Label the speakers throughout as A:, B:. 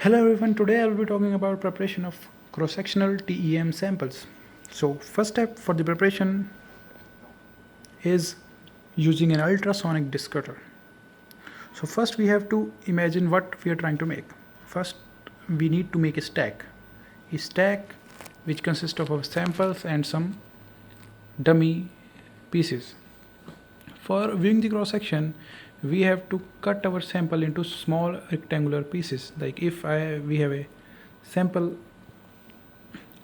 A: Hello everyone, today I will be talking about preparation of cross-sectional TEM samples. So first step for the preparation is using an ultrasonic disk cutter. So first we have to imagine what we are trying to make. First we need to make a stack which consists of our samples and some dummy pieces. For viewing the cross section, we have to cut our sample into small rectangular pieces. Like if we have a sample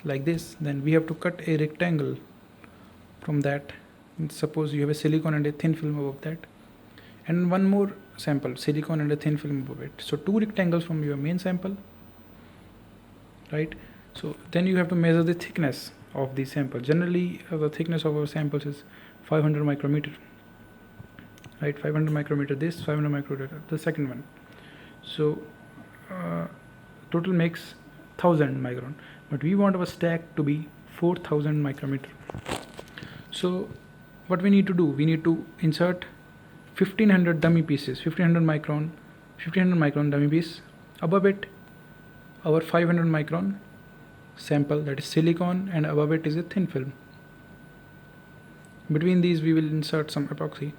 A: like this, then we have to cut a rectangle from that. Suppose you have a silicon and a thin film above that, and one more sample, silicon and a thin film above it. So two rectangles from your main sample, right? So then you have to measure the thickness of the sample. Generally, the thickness of our samples is 500 micrometer. Right, 500 micrometer this, 500 micrometer the second one. So total makes 1000 micron, but we want our stack to be 4000 micrometer. So what we need to do, we need to insert 1500 dummy pieces, 1500 micron dummy piece. Above it our 500 micron sample, that is silicon, and above it is a thin film. Between these we will insert some epoxy.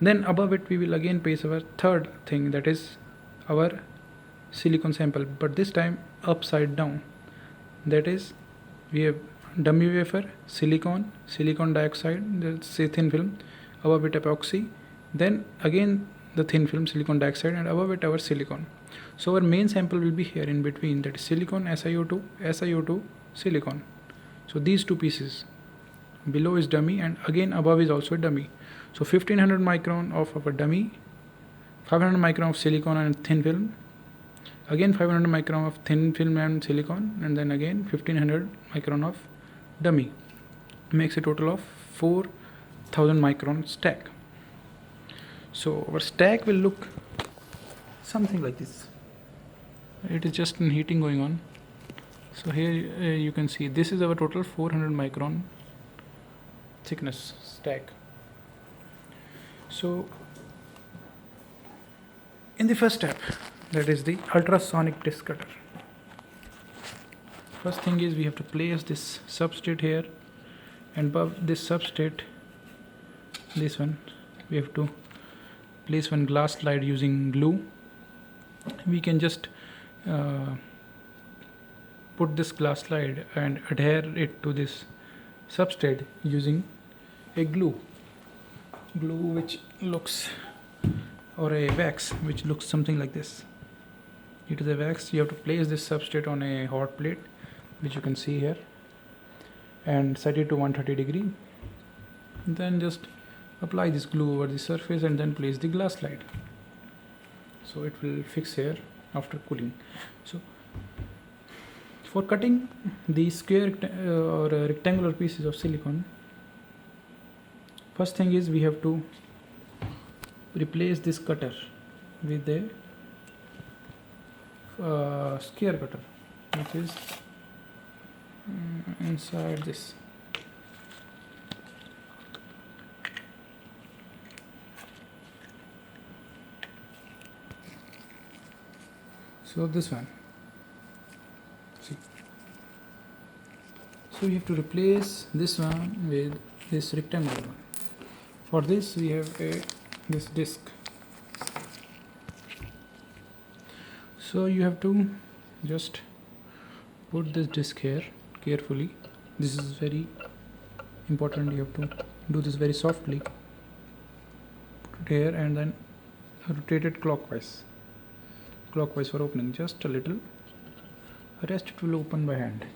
A: Then above it we will again place our third thing, that is our silicon sample, but this time upside down. That is, we have dummy wafer, silicon dioxide, that's a thin film, above it epoxy, then again the thin film silicon dioxide, and above it our silicon. So our main sample will be here in between, that is silicon, SiO2, silicon. So these two pieces, below is dummy and again above is also a dummy. So 1500 micron of our dummy, 500 micron of silicon and thin film, again 500 micron of thin film and silicon, and then again 1500 micron of dummy. Makes a total of 4000 micron stack. So our stack will look something like this. It is just in heating going on. So here you can see this is our total 400 micron thickness stack. So in the first step, that is the ultrasonic disk cutter, first thing is we have to place this substrate here, and above this substrate, this one, we have to place one glass slide using glue. We can just put this glass slide and adhere it to this substrate using a glue which looks, or a wax which looks something like this. It is a wax. You have to place this substrate on a hot plate, which you can see here, and set it to 130 degree. Then just apply this glue over the surface and then place the glass slide. So it will fix here after cooling. So for cutting the square or rectangular pieces of silicon, first thing is we have to replace this cutter with a square cutter, which is inside this. So this one, see. So you have to replace this one with this rectangular one. For this we have this disc. So you have to just put this disc here carefully. This is very important. You have to do this very softly. Put it here and then rotate it clockwise for opening, just a little. The rest it will open by hand.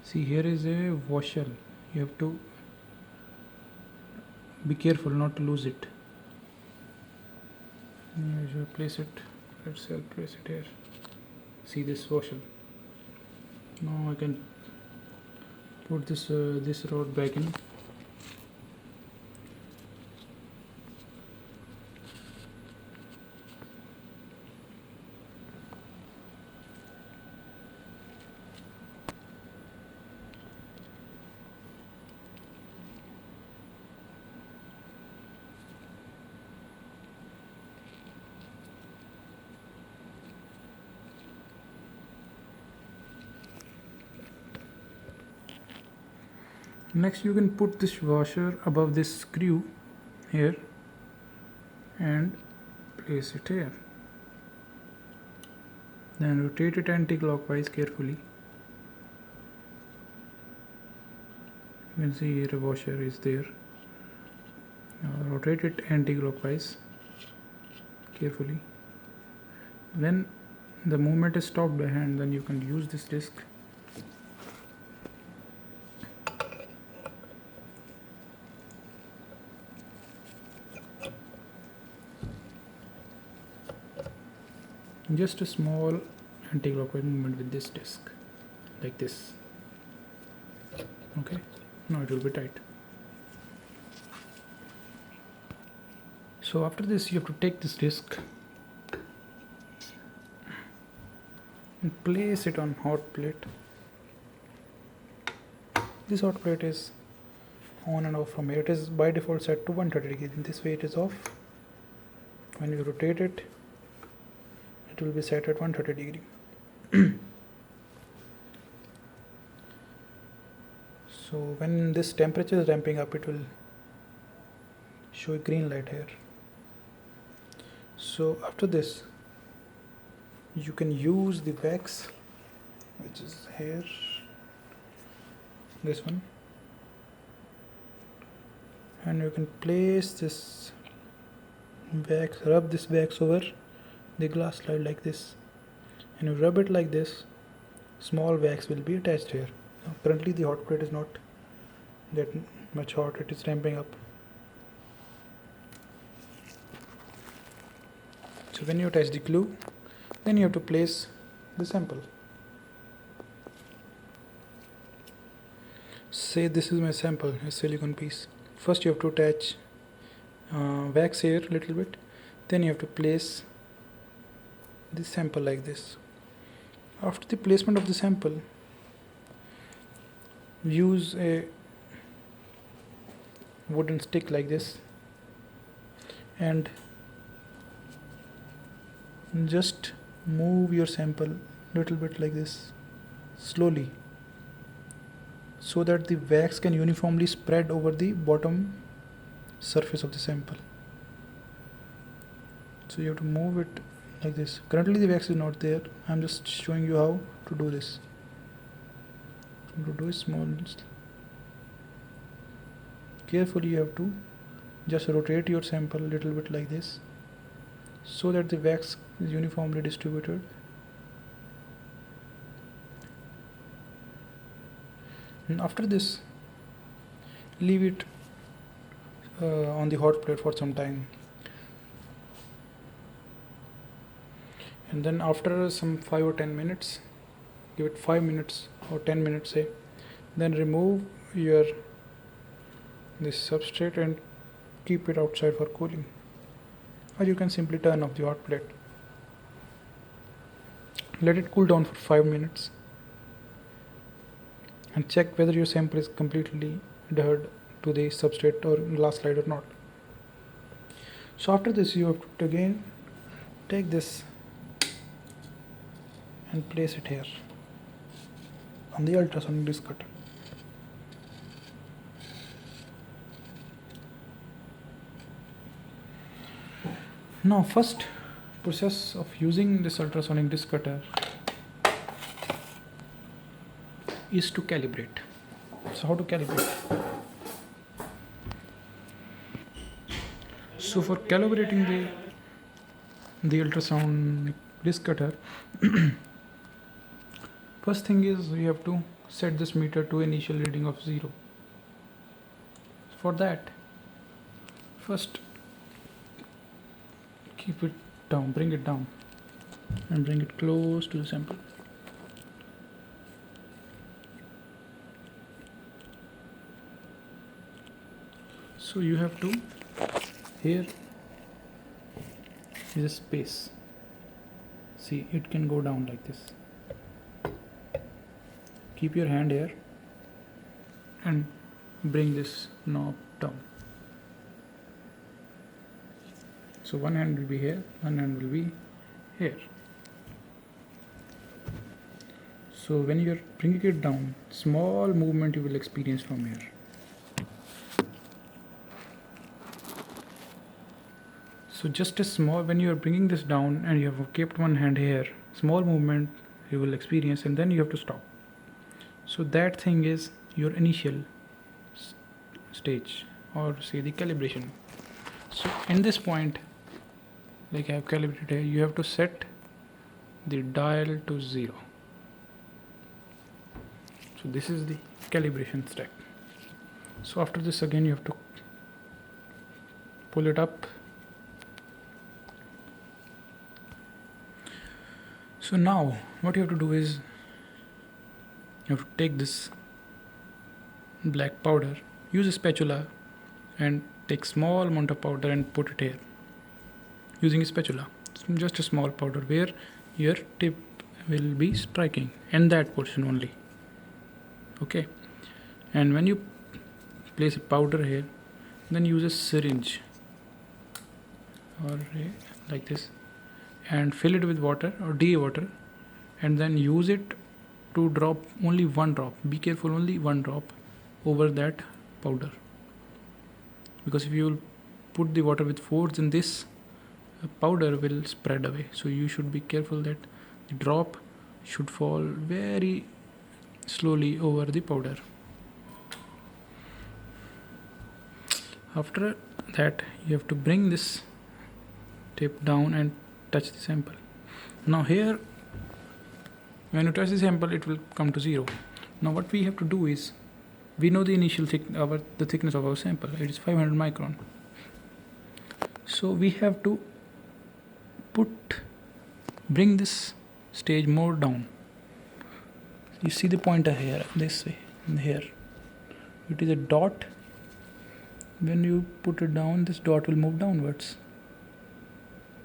A: See, here is a washer. You have to be careful not to lose it. You should place it. Let's say I'll place it here. See this washer. Now I can put this rod back in. Next you can put this washer above this screw here and place it here. Then rotate it anti-clockwise carefully. You can see here a washer is there. Now rotate it anti-clockwise carefully. When the movement is stopped by hand, then you can use this disc. Just a small anti-clockwise movement with this disc, like this. Okay, now it will be tight. So after this, you have to take this disc and place it on hot plate. This hot plate is on and off from here. It is by default set to 130 degrees. In this way it is off. When you rotate it, it will be set at 130 degree. So when this temperature is ramping up, it will show a green light here. So after this, you can use the wax, which is here, this one, and you can place this wax, rub this wax over the glass slide like this, and you rub it like this. Small wax will be attached here. Now, currently the hot plate is not that much hot, it is ramping up. So when you attach the glue, then you have to place the sample. Say this is my sample, a silicone piece. First you have to attach wax here a little bit, then you have to place the sample like this. After the placement of the sample, use a wooden stick like this and just move your sample little bit like this slowly, so that the wax can uniformly spread over the bottom surface of the sample. So you have to move it like this. Currently the wax is not there. I am just showing you how to do this. To do it small, carefully you have to just rotate your sample a little bit like this, so that the wax is uniformly distributed. And after this, leave it on the hot plate for some time, and then after some 5 or 10 minutes, give it 5 minutes or 10 minutes say, then remove your this substrate and keep it outside for cooling, or you can simply turn off the hot plate. Let it cool down for 5 minutes and check whether your sample is completely adhered to the substrate or glass slide or not. So after this, you have to again take this and place it here on the ultrasonic disk cutter. Now first process of using this ultrasonic disk cutter is to calibrate. So how to calibrate? So for calibrating the ultrasonic disk cutter, first thing is we have to set this meter to initial reading of 0. For that, first keep it down, bring it down and bring it close to the sample. So you have to, here is a space, see it can go down like this. Keep your hand here and bring this knob down. So one hand will be here, one hand will be here. So when you are bringing it down, small movement you will experience from here. So just a small, when you are bringing this down and you have kept one hand here, small movement you will experience, and then you have to stop. So that thing is your initial stage, or say the calibration. So in this point, like I have calibrated here, you have to set the dial to 0. So this is the calibration step. So after this, again you have to pull it up. So now what you have to do is you have to take this black powder, use a spatula and take small amount of powder and put it here using a spatula. It's just a small powder where your tip will be striking, and that portion only. Okay, and when you place a powder here, then use a syringe or like this and fill it with water or DA water, and then use it to drop only one drop. Be careful, only one drop over that powder, because if you will put the water with force, then this powder will spread away. So you should be careful that the drop should fall very slowly over the powder. After that, you have to bring this tip down and touch the sample. Now here, when you touch the sample, it will come to 0. Now what we have to do is, we know the initial the thickness of our sample. It is 500 micron. So we have to bring this stage more down. You see the pointer here, this way, and here. It is a dot. When you put it down, this dot will move downwards.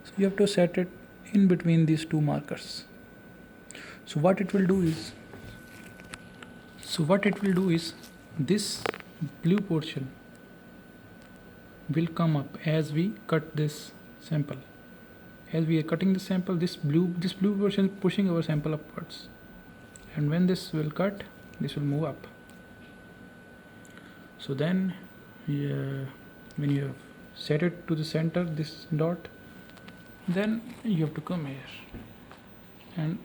A: So you have to set it in between these two markers. So what it will do is, this blue portion will come up as we cut this sample. As we are cutting the sample, this blue portion is pushing our sample upwards, and when this will cut, this will move up. So then when you have set it to the center, this dot, then you have to come here and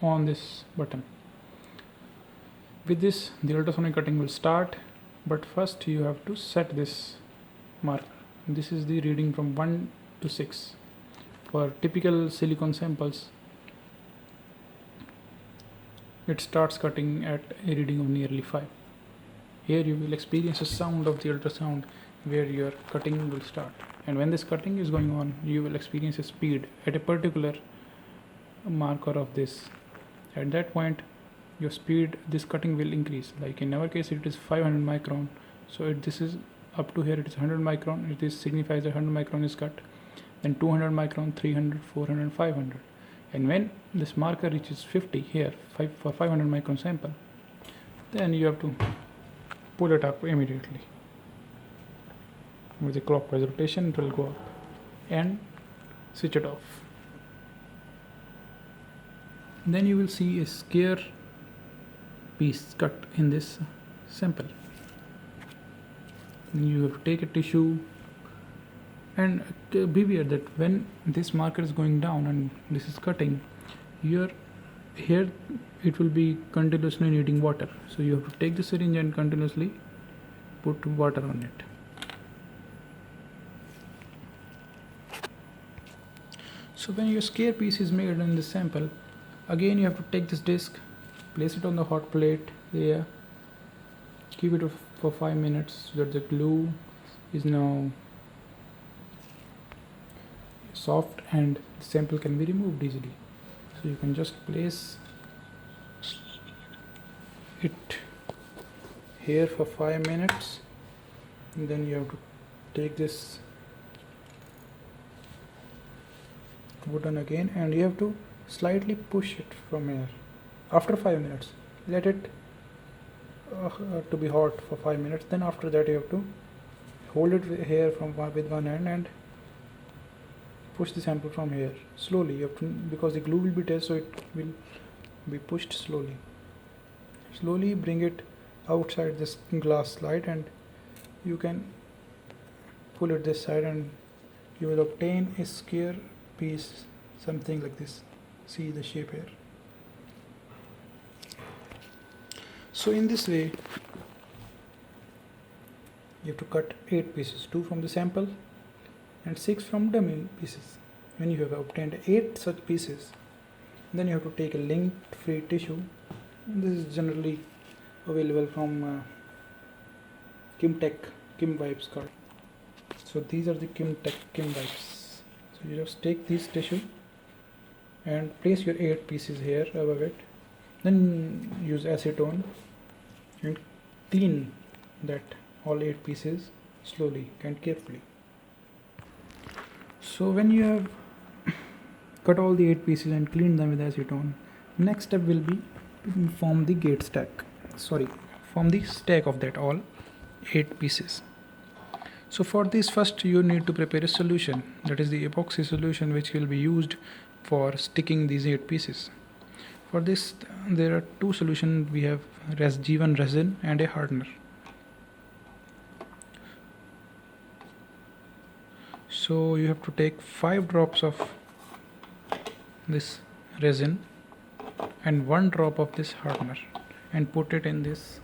A: on this button. With this, the ultrasonic cutting will start, but first you have to set this marker. This is the reading from 1 to 6. For typical silicon samples, it starts cutting at a reading of nearly 5. Here you will experience a sound of the ultrasound where your cutting will start, and when this cutting is going on, you will experience a speed at a particular marker of this. At that point, your speed, this cutting will increase. Like in our case, it is 500 micron. So this is up to here, it is 100 micron. This signifies that 100 micron is cut. Then 200 micron, 300, 400, 500. And when this marker reaches 50 here, for 500 micron sample, then you have to pull it up immediately. With a clockwise rotation, it will go up, and switch it off. Then you will see a square piece cut in this sample. You have to take a tissue, and be aware that when this marker is going down and this is cutting, here it will be continuously needing water. So you have to take the syringe and continuously put water on it. So when your square piece is made in this sample, again you have to take this disc, place it on the hot plate there, keep it for 5 minutes so that the glue is now soft and the sample can be removed easily. So you can just place it here for 5 minutes, and then you have to take this button again, and you have to slightly push it from here. After 5 minutes, let it to be hot for 5 minutes. Then after that, you have to hold it here with one hand and push the sample from here slowly. You have to, because the glue will be tight, so it will be pushed slowly. Slowly bring it outside this glass slide, and you can pull it this side and you will obtain a square piece, something like this. See the shape here. So in this way you have to cut 8 pieces, 2 from the sample and 6 from dummy pieces. When you have obtained 8 such pieces, then you have to take a lint-free tissue. This is generally available from Kim wipes card. So these are the Kim wipes. So you just take this tissue and place your 8 pieces here above it. Then use acetone and clean that all 8 pieces slowly and carefully. So when you have cut all the 8 pieces and clean them with acetone, next step will be form the form the stack of that all 8 pieces. So for this, first you need to prepare a solution, that is the epoxy solution, which will be used for sticking these 8 pieces. For this there are 2 solutions. We have G1 resin and a hardener. So you have to take 5 drops of this resin and 1 drop of this hardener and put it in this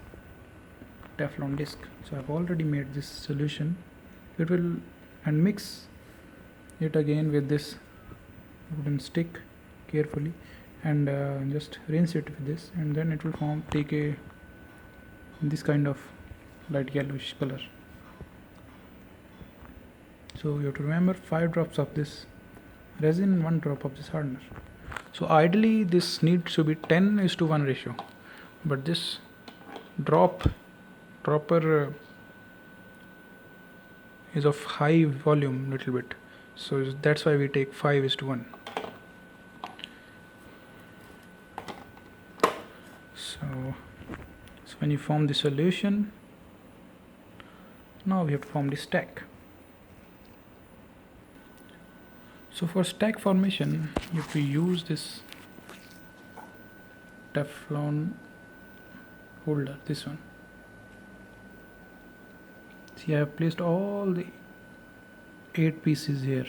A: Teflon disc. So I've already made this solution. It will and mix it again with this wooden stick carefully and just rinse it with this, and then it will take this kind of light yellowish color. So you have to remember 5 drops of this resin and 1 drop of this hardener. So ideally this needs to be 10:1 ratio, but this dropper is of high volume little bit, so that's why we take 5:1. So when you form the solution, now we have to form the stack. So for stack formation, you have to use this Teflon holder, this one. See, I have placed all the 8 pieces here.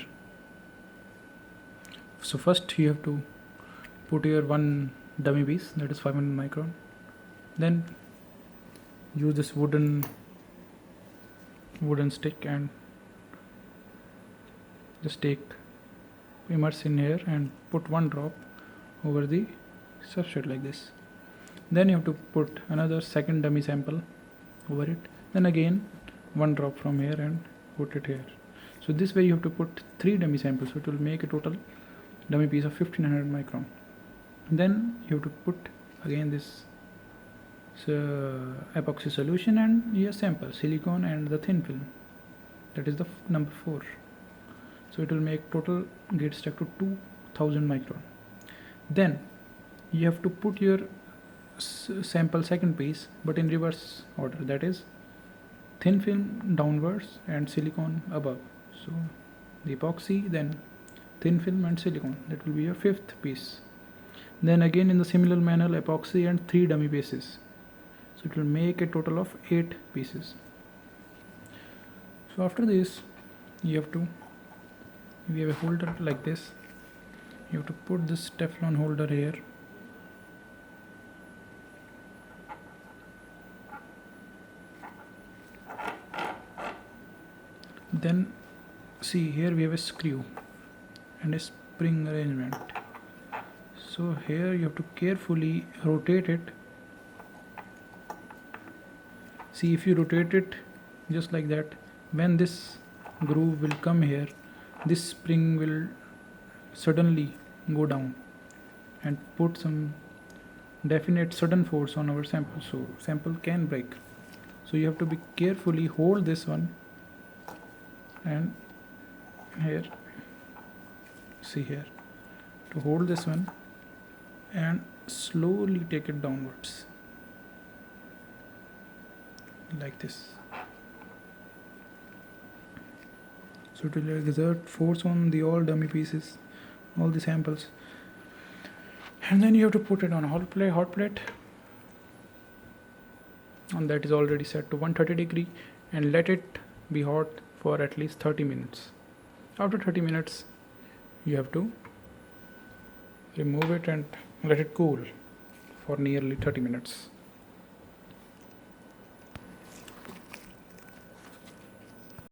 A: So first you have to put your 1 dummy piece, that is 500 micron. Then use this wooden stick and just immerse in here and put 1 drop over the substrate like this. Then you have to put another second dummy sample over it, then again 1 drop from here and put it here. So this way you have to put 3 dummy samples, so it will make a total dummy piece of 1500 micron. Then you have to put again this epoxy solution and your sample, silicone and the thin film, that is the number 4. So it will make total gate stack to 2000 micron. Then you have to put your sample second piece, but in reverse order, that is thin film downwards and silicone above. So the epoxy, then thin film and silicone, that will be your 5th piece. Then again in the similar manner, epoxy and 3 dummy pieces, so it will make a total of 8 pieces. So after this we have a holder like this. You have to put this Teflon holder here, then see here we have a screw and a spring arrangement. So here you have to carefully rotate it. See, if you rotate it just like that, when this groove will come here, this spring will suddenly go down and put some definite sudden force on our sample, so sample can break. So you have to be carefully hold this one, and here, see here, to hold this one and slowly take it downwards like this. So it will exert force on the all dummy pieces, all the samples, and then you have to put it on a hot plate, and that is already set to 130 degree, and let it be hot for at least 30 minutes. After 30 minutes, you have to remove it and let it cool for nearly 30 minutes.